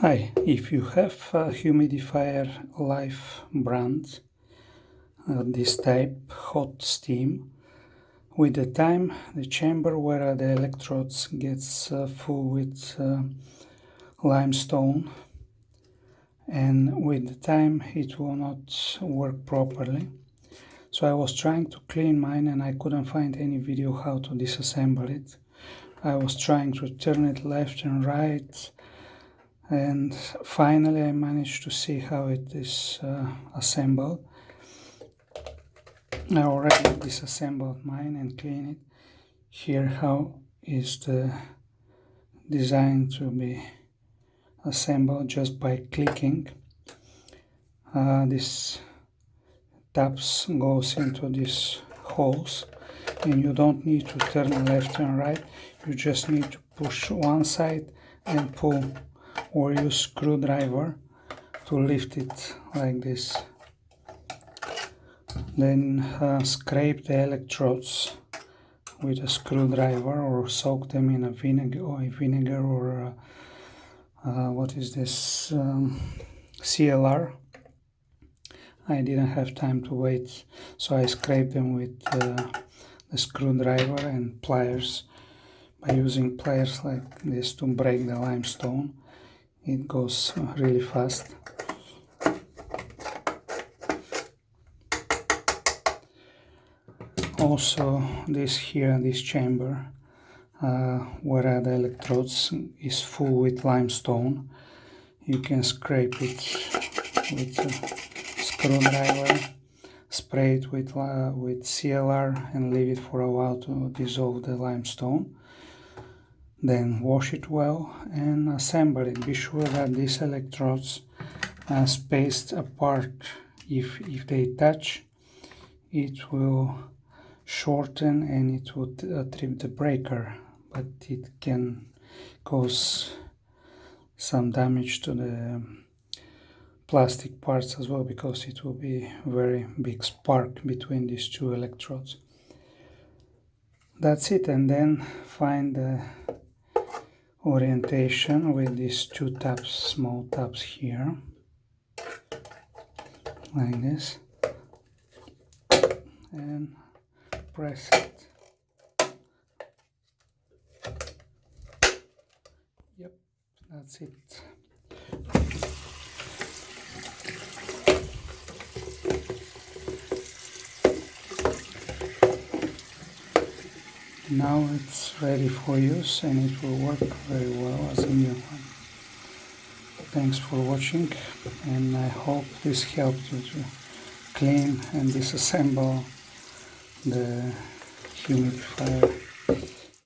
Hi, if you have a humidifier live brand, this type hot steam, with the time the chamber where the electrodes gets full with limestone, and with the time it will not work properly. So I was trying to clean mine and I couldn't find any video how to disassemble it. I was trying to turn it left and right, and finally I managed to see how it is assembled. I already disassembled mine and cleaned it. Here how is the design to be assembled just by clicking. This tabs goes into these holes and you don't need to turn left and right, you just need to push one side and pull, or use screwdriver to lift it like this. Then scrape the electrodes with a screwdriver or soak them in a vinegar or what is this, CLR. I didn't have time to wait, so I scraped them with the screwdriver and pliers. By using pliers like this to break the limestone, it goes really fast. Also this chamber where the electrodes is full with limestone, you can scrape it with a screwdriver, spray it with CLR and leave it for a while to dissolve the limestone. Then wash it well and assemble it. Be sure that these electrodes are spaced apart. If they touch, it will shorten and it would trip the breaker, but it can cause some damage to the plastic parts as well, because it will be very big spark between these two electrodes. That's it, and then find the orientation with these two tabs, small tabs here, like this, and press it. Yep, that's it. Now it's ready for use and it will work very well as a new one. Thanks for watching, and I hope this helped you to clean and disassemble the humidifier.